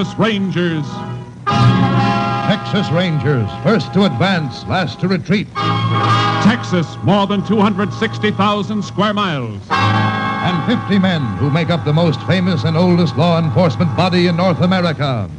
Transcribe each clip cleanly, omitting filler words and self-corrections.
Texas Rangers. Texas Rangers, first to advance, last to retreat. Texas, more than 260,000 square miles. And 50 men who make up the most famous and oldest law enforcement body in North America.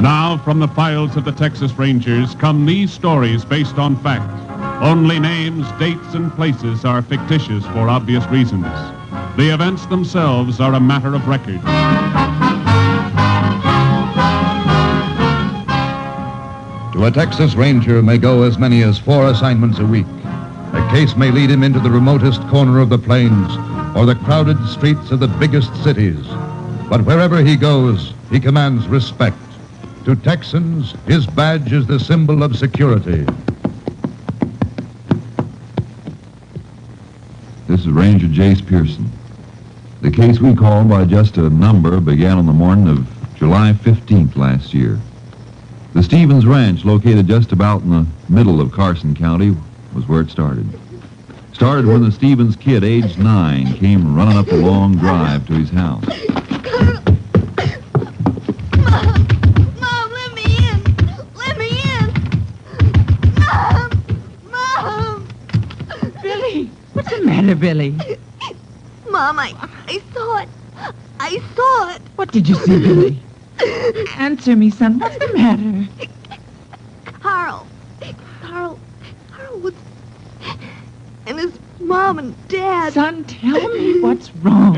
Now, from the files of the Texas Rangers come these stories based on fact. Only names, dates, and places are fictitious for obvious reasons. The events themselves are a matter of record. To a Texas Ranger may go as many as 4 assignments a week. A case may lead him into the remotest corner of the plains or the crowded streets of the biggest cities. But wherever he goes, he commands respect. To Texans, his badge is the symbol of security. This is Ranger Jace Pearson. The case we called by just a number began on the morning of July 15th last year. The Stevens Ranch, located just about in the middle of Carson County, was where it started. Started when the Stevens kid, aged 9, came running up a long drive to his house. Mom, let me in. Let me in. Mom. Billy, what's the matter, Billy? Mom, I saw it. I saw it. What did you see, Billy? Answer me, son. What's the matter? Carl was... And his mom and dad. Son, tell me what's wrong.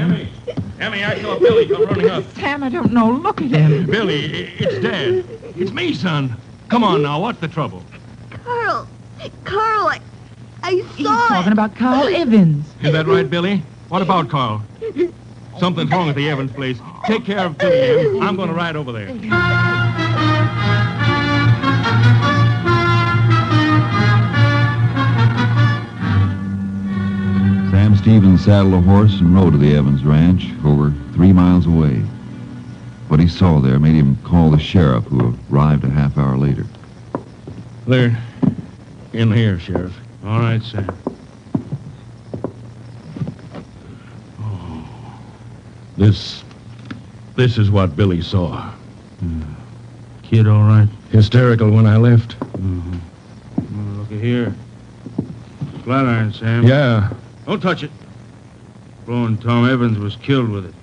Emmy, I saw Billy come running up. Sam, I don't know. Look at him. Billy, it's Dad. It's me, son. Come on now, what's the trouble? Carl, I He's saw talking it. about Carl Evans. Is that right, Billy? What about Carl? Something's wrong at the Evans place. Take care of Billy, Em. I'm going to ride over there. Sam Stevens saddled a horse and rode to the Evans Ranch, over 3 miles away. What he saw there made him call the sheriff, who arrived a half hour later. They're in here, Sheriff. All right, Sam. Oh, this is what Billy saw. Kid all right? Hysterical when I left. Mm-hmm. Well, look at here. Flat iron, Sam. Yeah. Don't touch it. Blowing Tom Evans was killed with it.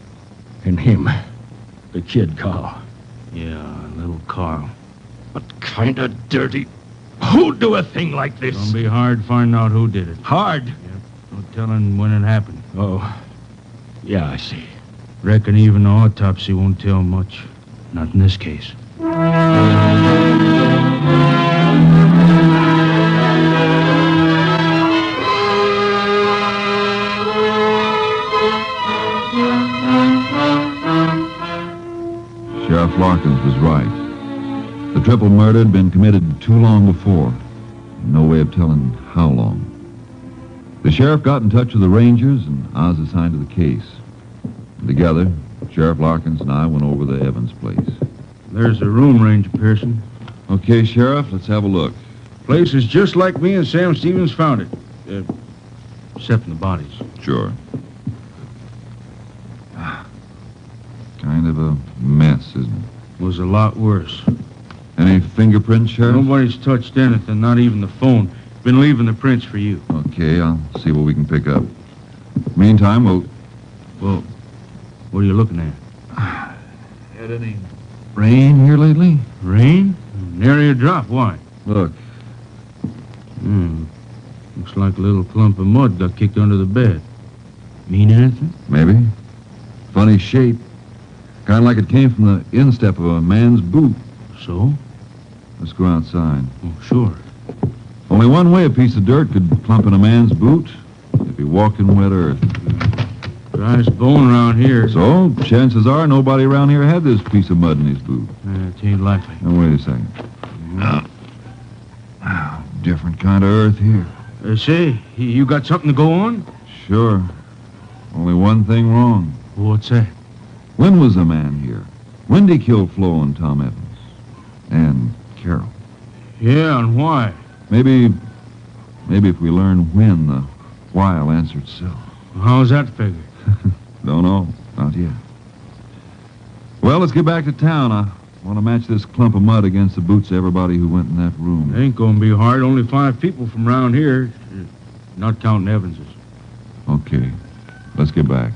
And him, the kid Carl. Yeah, little Carl. What kind of dirty... Who'd do a thing like this? It's gonna be hard finding out who did it. Hard? Yep. No telling when it happened. Oh. Yeah, I see. Reckon even the autopsy won't tell much. Not in this case. Sheriff Larkins was right. The triple murder had been committed too long before. No way of telling how long. The sheriff got in touch with the Rangers, and I was assigned to the case. And together, Sheriff Larkins and I went over the Evans place. There's the room, Ranger Pearson. Okay, Sheriff, let's have a look. Place is just like me and Sam Stevens found it. Except in the bodies. Sure. Kind of a mess, isn't it? Was a lot worse. Any fingerprints, Sheriff? Nobody's touched anything, not even the phone. Been leaving the prints for you. Okay, I'll see what we can pick up. Meantime, Well, what are you looking at? Had any rain here lately? Rain? Nary a drop. Why? Look. Looks like a little clump of mud got kicked under the bed. Mean anything? Maybe. Funny shape. Kind of like it came from the instep of a man's boot. So? Let's go outside. Oh, sure. Only one way a piece of dirt could plump in a man's boot. If he walked in wet earth. Driest bone around here. So, chances are nobody around here had this piece of mud in his boot. It ain't likely. Now, wait a second. Different kind of earth here. Say, you got something to go on? Sure. Only one thing wrong. What's that? When was the man here? When did he kill Flo and Tom Evans? And Carol? Yeah, and why? Maybe if we learn when, the why will answer itself. How's that figure? Don't know. Not yet. Well, let's get back to town. I want to match this clump of mud against the boots of everybody who went in that room. It ain't gonna be hard. Only 5 people from around here. Not counting Evans's. Okay. Let's get back.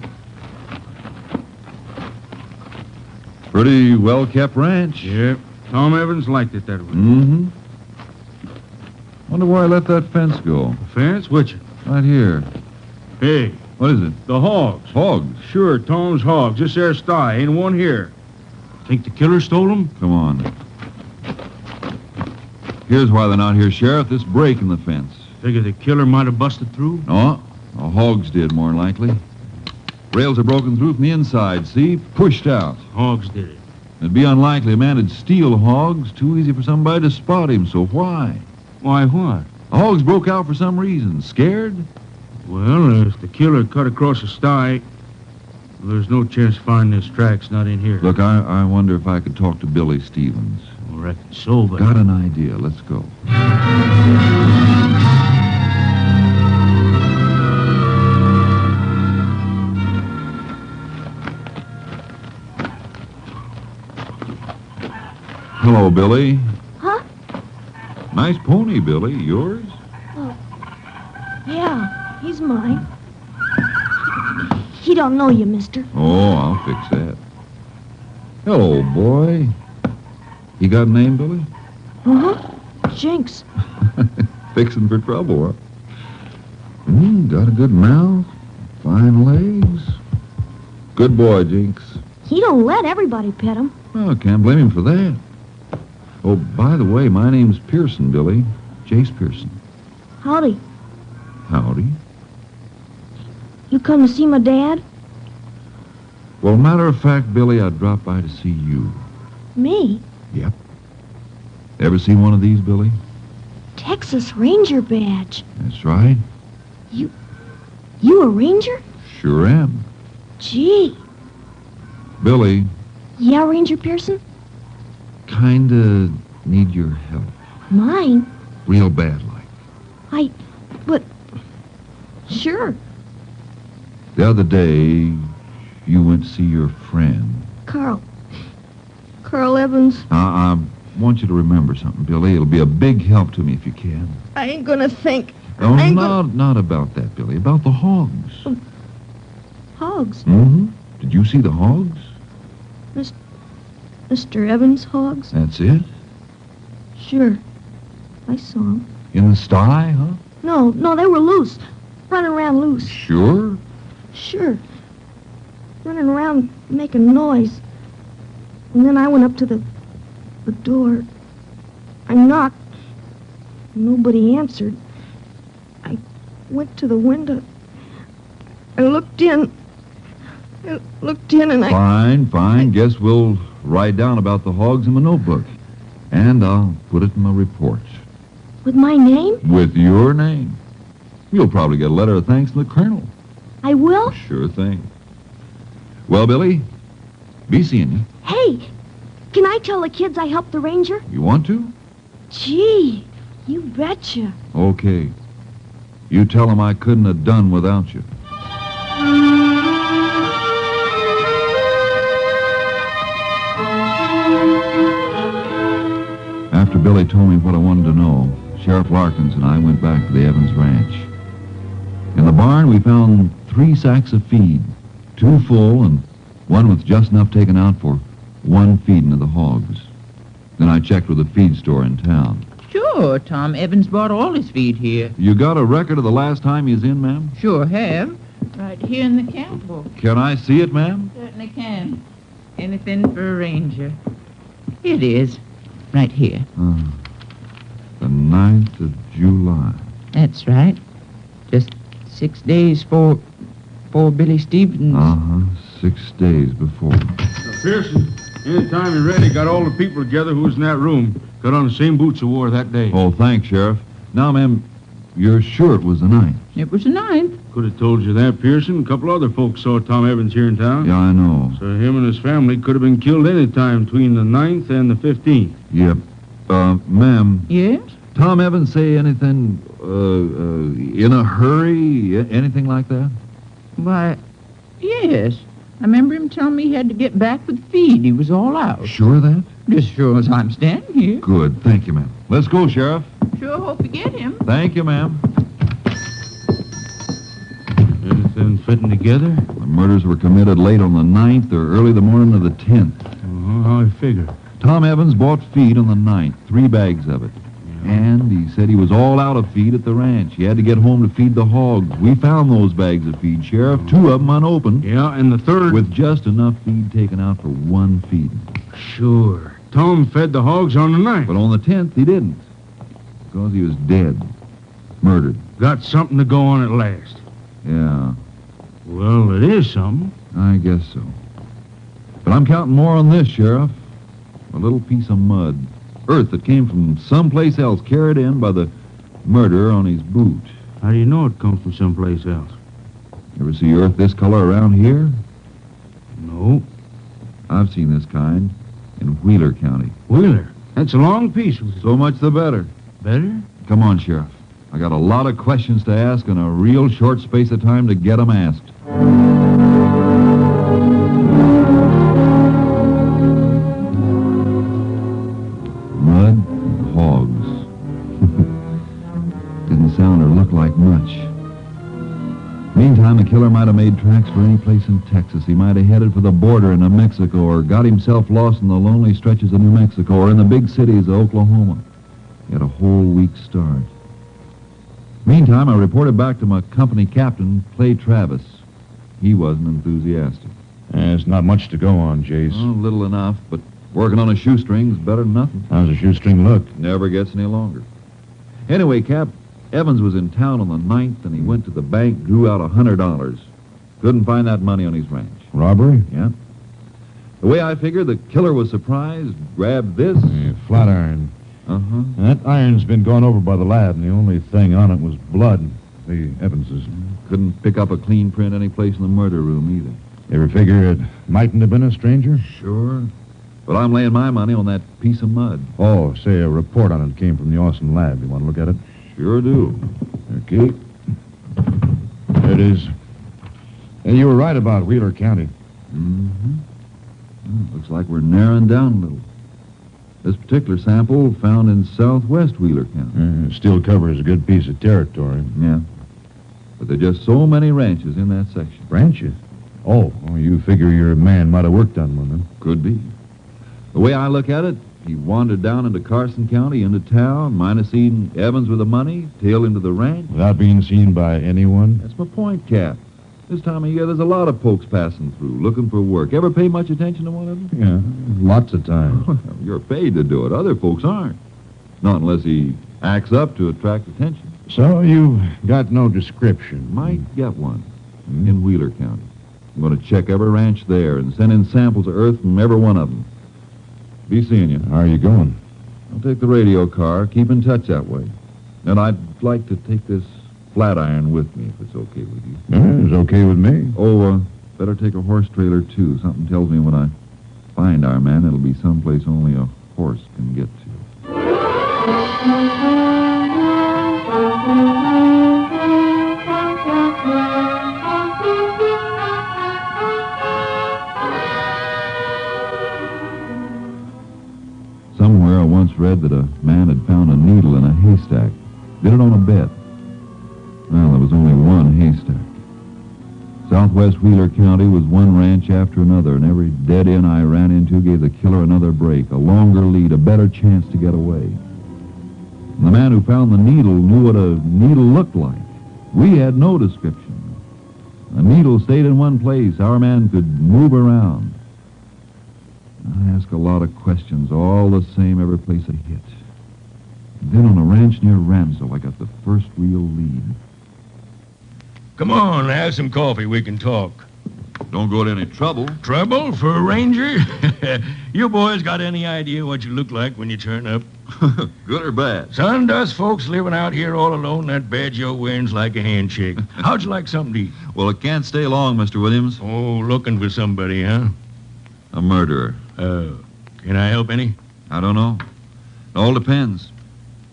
Pretty well-kept ranch. Yep. Tom Evans liked it that way. Mm-hmm. Wonder why I let that fence go. The fence? Which? Right here. Hey, What is it? the hogs. Hogs. Sure, Tom's hogs. This there sty. Ain't one here. Think the killer stole them? Come on. Here's why they're not here, Sheriff. This break in the fence. Figure the killer might have busted through? No, the hogs did, more than likely. Rails are broken through from the inside, see? Pushed out. Hogs did it. It'd be unlikely a man would steal hogs. Too easy for somebody to spot him, so why? Why, what? The hogs broke out for some reason. Scared? Well, if the killer cut across the sty, there's no chance of finding his tracks not in here. Look, I wonder if I could talk to Billy Stevens. I reckon so, but... Got an idea. Let's go. Hello, Billy. Huh? Nice pony, Billy. Yours? Yeah, he's mine. He don't know you, mister. Oh, I'll fix that. Hello, boy. You got a name, Billy? Uh-huh. Jinx. Fixing for trouble, huh? Got a good mouth, fine legs. Good boy, Jinx. He don't let everybody pet him. Oh, can't blame him for that. Oh, by the way, my name's Pearson, Billy. Jace Pearson. Howdy. Howdy. You come to see my dad? Well, matter of fact, Billy, I dropped by to see you. Me? Yep. Ever see one of these, Billy? Texas Ranger badge. That's right. You a ranger? Sure am. Gee. Billy, Yeah, Ranger Pearson? kinda need your help. Mine? Real bad like. But... Sure. The other day, you went to see your friend. Carl Evans. I want you to remember something, Billy. It'll be a big help to me if you can. I ain't gonna think. Oh, I ain't not about that, Billy. About the hogs. Hogs. Mm-hmm. Did you see the hogs? Mr. Evans' hogs? That's it? Sure. I saw them. In the sty, huh? No, they were loose. Running around loose. Sure. Sure. Running around making noise. And then I went up to the door. I knocked. Nobody answered. I went to the window. I looked in. And Fine. Guess we'll write down about the hogs in my notebook. And I'll put it in my report. With my name? With your name. You'll probably get a letter of thanks from the colonel. I will? Sure thing. Well, Billy, be seeing you. Hey, can I tell the kids I helped the ranger? You want to? Gee, you betcha. Okay. You tell them I couldn't have done without you. After Billy told me what I wanted to know, Sheriff Larkins and I went back to the Evans Ranch. In the barn, we found 3 sacks of feed, 2 full and one with just enough taken out for 1 feeding of the hogs. Then I checked with the feed store in town. Sure, Tom Evans bought all his feed here. You got a record of the last time he was in, ma'am? Sure have. Right here in the count book. Can I see it, ma'am? Certainly can. Anything for a ranger. Here it is. Right here. The 9th of July. That's right. Just 6 days for Billy Stevens. 6 days before. Pearson, anytime you're ready, got all the people together who was in that room. Got on the same boots you wore that day. Oh, thanks, Sheriff. Now, ma'am, you're sure it was the 9th? It was the 9th. Could have told you that, Pearson. A couple other folks saw Tom Evans here in town. Yeah, I know. So him and his family could have been killed any time between the 9th and the 15th. Yep. Ma'am, Yes? Tom Evans say anything, in a hurry? Anything like that? Why, yes. I remember him telling me he had to get back with feed. He was all out. Sure of that? Just sure as I'm standing here. Good. Thank you, ma'am. Let's go, Sheriff. Sure hope you get him. Thank you, ma'am. Anything fitting together? The murders were committed late on the 9th or early the morning of the 10th. How I figure. Tom Evans bought feed on the 9th, 3 bags of it. And he said he was all out of feed at the ranch. He had to get home to feed the hogs. We found those bags of feed, Sheriff, 2 of them unopened. Yeah, and the third... With just enough feed taken out for 1 feeding. Sure. Tom fed the hogs on the 9th. But on the 10th, he didn't. Because he was dead. Murdered. Got something to go on at last. Yeah, Well, it is something. I guess so. But I'm counting more on this, Sheriff. A little piece of mud. Earth that came from someplace else, carried in by the murderer on his boot. How do you know it comes from someplace else? Ever see earth this color around here? No. I've seen this kind in Wheeler County. Wheeler. That's a long piece. So much the better. Better? Come on, Sheriff. I got a lot of questions to ask and a real short space of time to get them asked. Mud and hogs. Didn't sound or look like much. Meantime, the killer might have made tracks for any place in Texas. He might have headed for the border into Mexico or got himself lost in the lonely stretches of New Mexico or in the big cities of Oklahoma. He had a whole week's start. Meantime, I reported back to my company captain, Clay Travis. He wasn't enthusiastic. There's not much to go on, Jace. Oh, little enough, but working on a shoestring's better than nothing. How's the shoestring look? Never gets any longer. Anyway, Cap, Evans was in town on the 9th, and he went to the bank, drew out $100. Couldn't find that money on his ranch. Robbery? Yeah. The way I figured, the killer was surprised, grabbed this. Flat iron. Uh-huh. That iron's been gone over by the lab, and the only thing on it was blood. The Evans's. Couldn't pick up a clean print any place in the murder room, either. You ever figure it mightn't have been a stranger? Sure. But I'm laying my money on that piece of mud. Oh, say a report on it came from the Austin lab. You want to look at it? Sure do. Okay. There it is. And you were right about Wheeler County. Mm-hmm. Well, looks like we're narrowing down a little. This particular sample found in southwest Wheeler County. It still covers a good piece of territory. Yeah. But there are just so many ranches in that section. Ranches? Oh, you figure your man might have worked on one, then? Could be. The way I look at it, he wandered down into Carson County, into town, might have seen Evans with the money, tailed him to the ranch. Without being seen by anyone? That's my point, Cap. This time of year, there's a lot of folks passing through, looking for work. Ever pay much attention to one of them? Yeah, lots of time. You're paid to do it. Other folks aren't. Not unless he acts up to attract attention. So you've got no description? Might get one in Wheeler County. I'm going to check every ranch there and send in samples of earth from every one of them. Be seeing you. How are you going? I'll take the radio car. Keep in touch that way. And I'd like to take this flat iron with me, if it's okay with you. It's okay with me. Oh, better take a horse trailer, too. Something tells me when I find our man, it'll be someplace only a horse can get to. Somewhere I once read that a man had found a needle in a haystack. Did it on a bet. Well, there was only one haystack. Southwest Wheeler County was one ranch after another, and every dead end I ran into gave the killer another break, a longer lead, a better chance to get away. And the man who found the needle knew what a needle looked like. We had no description. A needle stayed in one place. Our man could move around. I asked a lot of questions, all the same every place I hit. And then on a ranch near Ramsell, I got the first real lead. Come on, have some coffee. We can talk. Don't go to any trouble. Trouble for a ranger? You boys got any idea what you look like when you turn up? Good or bad? Son, us folks living out here all alone, that badge you're wearing's like a handshake. How'd you like something to eat? Well, it can't stay long, Mr. Williams. Oh, looking for somebody, huh? A murderer. Can I help any? I don't know. It all depends.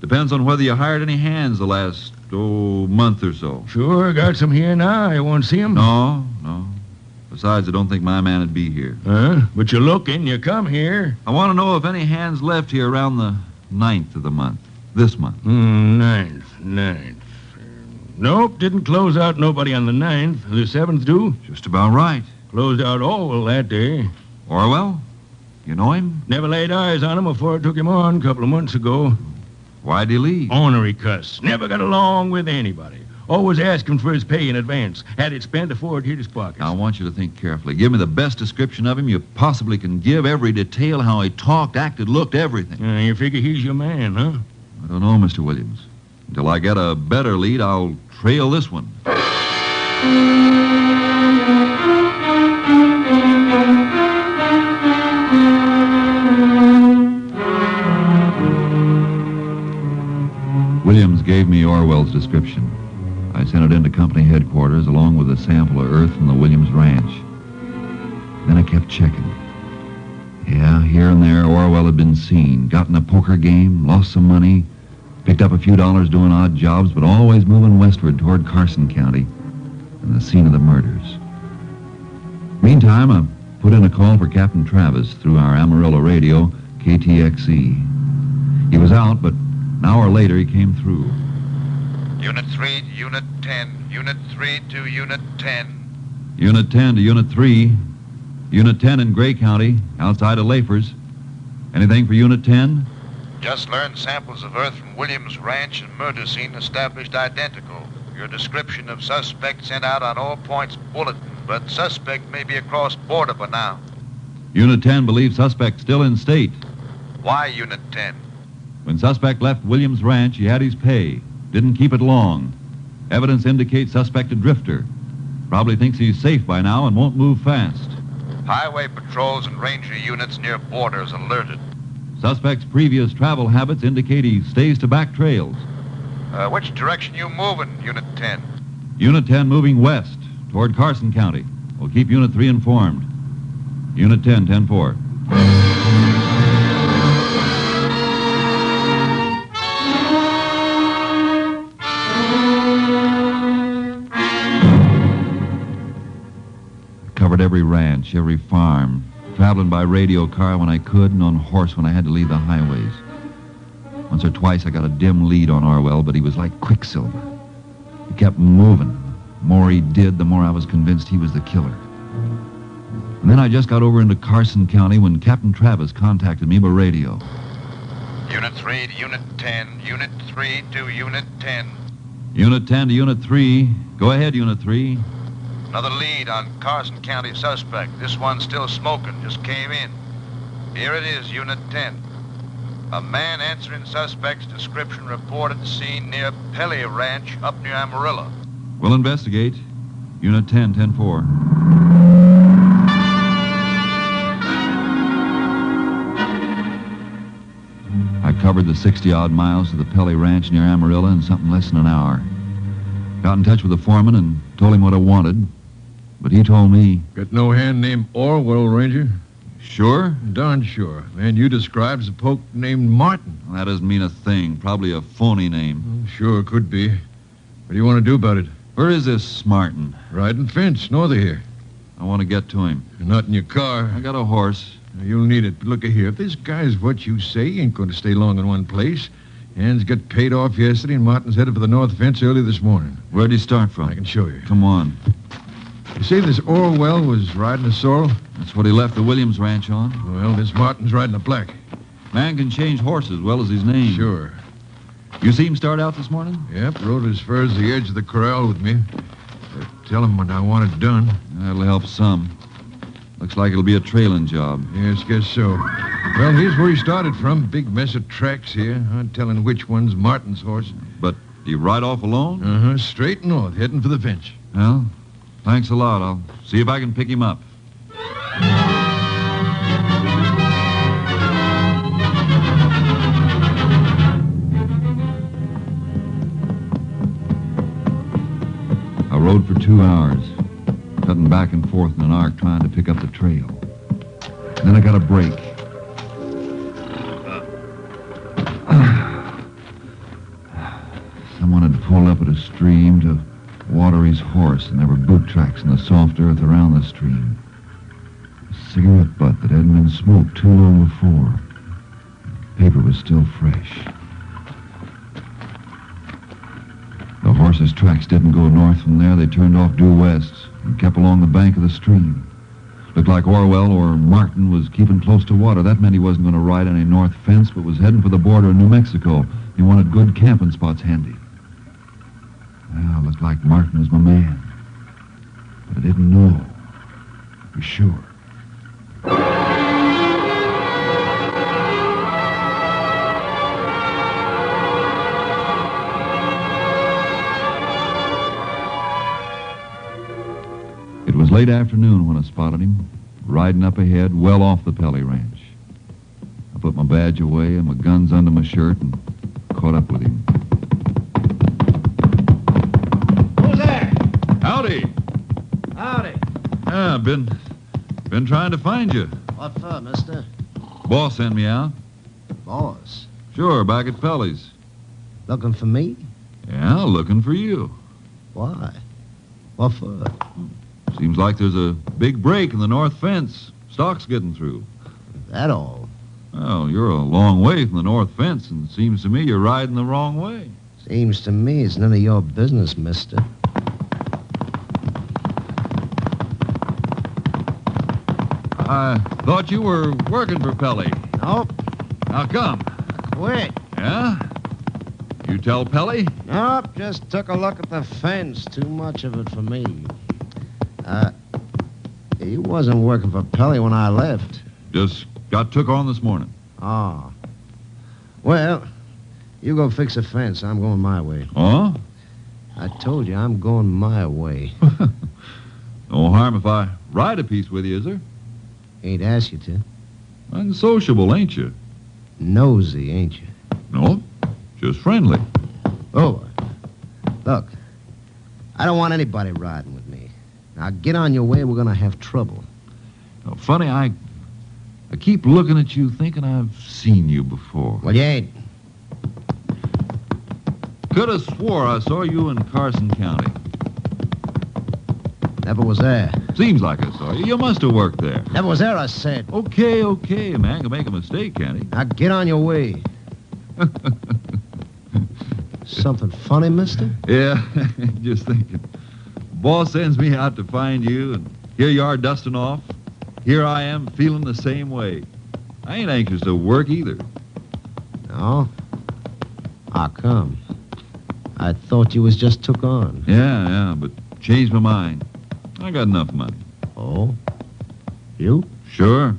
Depends on whether you hired any hands the last, month or so. Sure, got some here now. You want to see them? No. Besides, I don't think my man would be here. Huh? But you're looking. You come here. I want to know if any hands left here around the 9th of the month. This month. 9th. Nope, didn't close out nobody on the 9th. The 7th do? Just about right. Closed out Orwell that day. Orwell? You know him? Never laid eyes on him before I took him on a couple of months ago. Why'd he leave? Ornery cuss. Never got along with anybody. Always asking for his pay in advance. Had it spent before it hit his pockets. Now, I want you to think carefully. Give me the best description of him you possibly can give. Every detail, how he talked, acted, looked, everything. You figure he's your man, huh? I don't know, Mr. Williams. Until I get a better lead, I'll trail this one. Williams gave me Orwell's description. I sent it into company headquarters along with a sample of earth from the Williams ranch. Then I kept checking. Yeah, here and there, Orwell had been seen. Got in a poker game, lost some money, picked up a few dollars doing odd jobs, but always moving westward toward Carson County and the scene of the murders. Meantime, I put in a call for Captain Travis through our Amarillo radio, KTXE. He was out, but an hour later he came through. Unit 3 to Unit 10. Unit 3 to Unit 10. Unit 10 to Unit 3. Unit 10 in Gray County, outside of Lafers. Anything for Unit 10? Just learned samples of earth from Williams Ranch and murder scene established identical. Your description of suspect sent out on all points bulletin, but suspect may be across border by now. Unit 10 believes suspect still in state. Why Unit 10? When suspect left Williams Ranch, he had his pay. Didn't keep it long. Evidence indicates suspect a drifter. Probably thinks he's safe by now and won't move fast. Highway patrols and ranger units near borders alerted. Suspect's previous travel habits indicate he stays to back trails. Which direction you moving, Unit 10? Unit 10 moving west toward Carson County. We'll keep Unit 3 informed. Unit 10, 10-4. Covered every ranch, every farm, traveling by radio car when I could and on horse when I had to leave the highways. Once or twice I got a dim lead on Orwell, but he was like quicksilver. He kept moving. The more he did, the more I was convinced he was the killer. And then I just got over into Carson County when Captain Travis contacted me by radio. Unit 3 to Unit 10. Unit 3 to Unit 10. Unit 10 to Unit 3. Go ahead, Unit 3. Another lead on Carson County suspect. This one's still smoking, just came in. Here it is, Unit 10. A man answering suspect's description reported seen near Pelly Ranch up near Amarillo. We'll investigate. Unit 10, 10-4. I covered the 60-odd miles to the Pelly Ranch near Amarillo in something less than an hour. Got in touch with the foreman and told him what I wanted. But he told me... Got no hand named Orwell, Ranger? Sure? Darn sure. Man you describes a poke named Martin. Well, that doesn't mean a thing. Probably a phony name. Sure, could be. What do you want to do about it? Where is this Martin? Riding fence, north of here. I want to get to him. You're not in your car. I got a horse. You'll need it. But look here. If this guy's what you say, he ain't going to stay long in one place. Hands got paid off yesterday, and Martin's headed for the north fence early this morning. Where'd he start from? I can show you. Come on. You say this Orwell was riding a sorrel? That's what he left the Williams Ranch on. Well, this Martin's riding a black. Man can change horses as well as his name. Sure. You see him start out this morning? Yep, rode as far as the edge of the corral with me. Tell him what I want it done. That'll help some. Looks like it'll be a trailing job. Yes, guess so. Well, here's where he started from. Big mess of tracks here. Hard telling which one's Martin's horse. But he ride off alone? Uh-huh, straight north, heading for the fence. Well, Thanks a lot. I'll see if I can pick him up. I rode for 2 hours, cutting back and forth in an arc trying to pick up the trail. Then I got a break. Someone had pulled up at a stream to water his horse, and there were boot tracks in the soft earth around the stream. A cigarette butt that hadn't been smoked too long before. Paper was still fresh. The horse's tracks didn't go north from there. They turned off due west and kept along the bank of the stream. Looked like Orwell or Martin was keeping close to water. That meant he wasn't going to ride any north fence, but was heading for the border of New Mexico. He wanted good camping spots handy. Well, looked like Martin was my man. But I didn't know for sure. It was late afternoon when I spotted him, riding up ahead, well off the Pelly Ranch. I put my badge away and my guns under my shirt and caught up with him. Who's there? Howdy. Howdy. Yeah, been trying to find you. What for, mister? Boss sent me out. Boss. Sure, back at Pelly's. Looking for me? Yeah, looking for you. Why? What for? Seems like there's a big break in the north fence. Stock's getting through. That all? Well, you're a long way from the north fence, and it seems to me you're riding the wrong way. Seems to me it's none of your business, mister. I thought you were working for Pelly. Nope. How come? Quit. Yeah? You tell Pelly? Nope, just took a look at the fence. Too much of it for me. He wasn't working for Pelly when I left. Just got took on this morning. Oh. Well, you go fix a fence. I'm going my way. Oh? I told you, I'm going my way. No harm if I ride a piece with you, is there? Ain't asked you to. Unsociable, ain't you? Nosy, ain't you? No, just friendly. Oh, look, I don't want anybody riding with me. Now, get on your way. We're going to have trouble. Now, funny, I keep looking at you thinking I've seen you before. Well, you ain't. Could have swore I saw you in Carson County. Never was there. Seems like I saw you. You must have worked there. Never was there, I said. Okay, a man can make a mistake, can't he? Now, get on your way. Something funny, mister? Yeah, just thinking. Boss sends me out to find you, and here you are dusting off. Here I am feeling the same way. I ain't anxious to work either. No? How come? I thought you was just took on. Yeah, but changed my mind. I got enough money. Oh? You? Sure.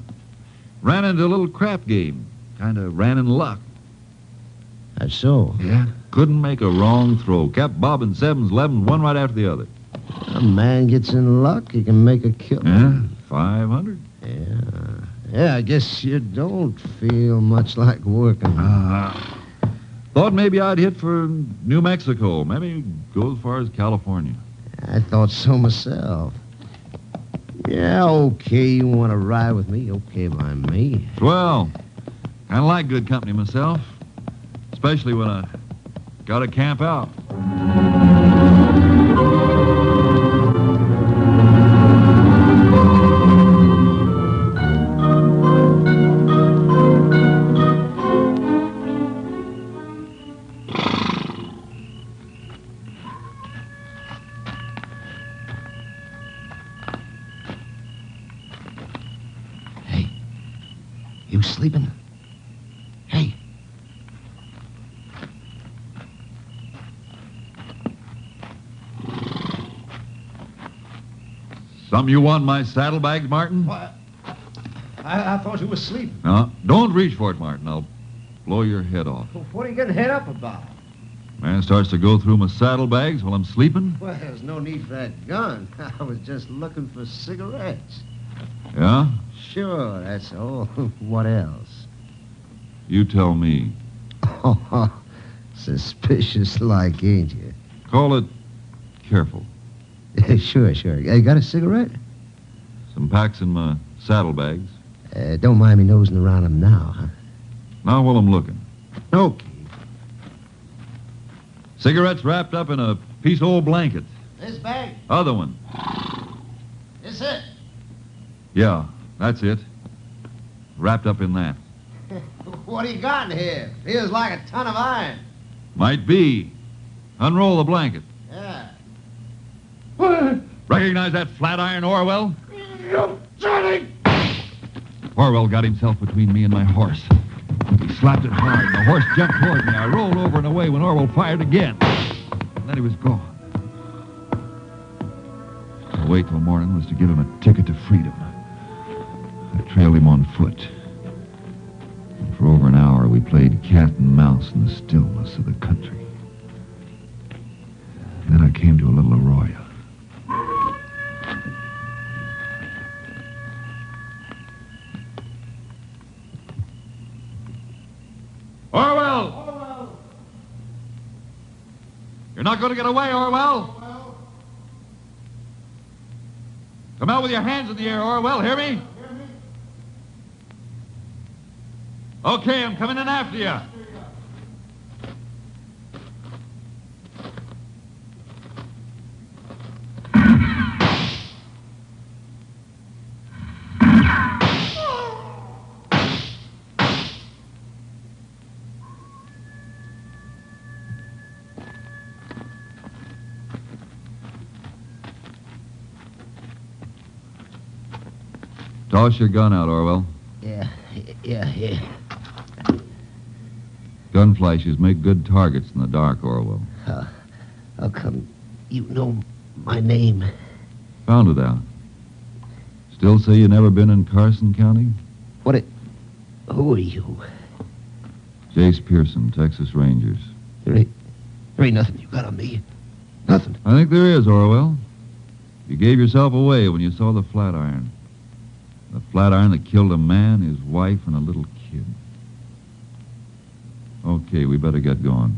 Ran into a little crap game. Kind of ran in luck. That's so. Yeah. Couldn't make a wrong throw. Kept bobbing 7s, 11s, one right after the other. A man gets in luck, he can make a kill. Yeah, 500. Yeah, I guess you don't feel much like working. Thought maybe I'd hit for New Mexico. Maybe go as far as California. I thought so myself. Yeah, okay, you want to ride with me? Okay by me. Swell. Kind of like good company myself. Especially when I got to camp out. You sleeping? Hey. Something you want in my saddlebags, Martin? What? I thought you were sleeping. No, don't reach for it, Martin. I'll blow your head off. What are you getting head up about? Man starts to go through my saddlebags while I'm sleeping. Well, there's no need for that gun. I was just looking for cigarettes. Yeah? Sure, that's all. What else? You tell me. Oh, suspicious like, ain't you? Call it careful. Sure. You got a cigarette? Some packs in my saddlebags. Don't mind me nosing around them now, huh? Now while I'm looking. Okay. Cigarettes wrapped up in a piece of old blanket. This bag? Other one. This it? Yeah, that's it. Wrapped up in that. What do you got in here? Feels like a ton of iron. Might be. Unroll the blanket. Yeah. Recognize that flat iron, Orwell? Johnny! Orwell got himself between me and my horse. He slapped it hard, and the horse jumped toward me. I rolled over and away when Orwell fired again. And then he was gone. To wait till morning was to give him a ticket to freedom. I trailed him on foot. And for over an hour, we played cat and mouse in the stillness of the country. Then I came to a little arroyo. Orwell! You're not going to get away, Orwell. Come out with your hands in the air, Orwell. Hear me? Okay, I'm coming in after you. Toss your gun out, Orwell. Yeah. Gun flashes make good targets in the dark, Orwell. How come you know my name? Found it out. Still say you never been in Carson County? Who are you? Jace Pearson, Texas Rangers. There ain't nothing you got on me. Nothing. I think there is, Orwell. You gave yourself away when you saw the flat iron. The flat iron that killed a man, his wife, and a little kid. Okay, we better get going.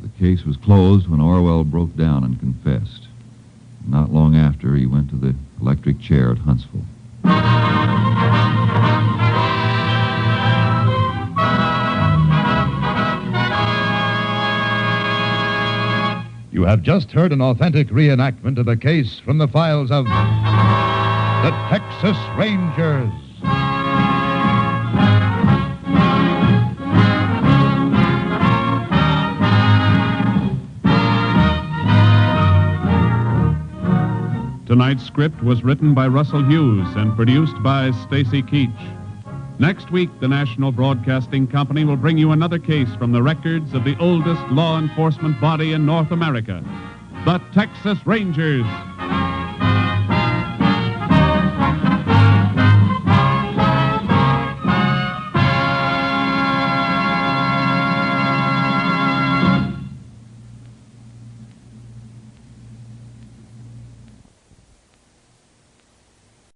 The case was closed when Orwell broke down and confessed. Not long after, he went to the electric chair at Huntsville. You have just heard an authentic reenactment of a case from the files of the Texas Rangers. Tonight's script was written by Russell Hughes and produced by Stacy Keach. Next week, the National Broadcasting Company will bring you another case from the records of the oldest law enforcement body in North America, the Texas Rangers.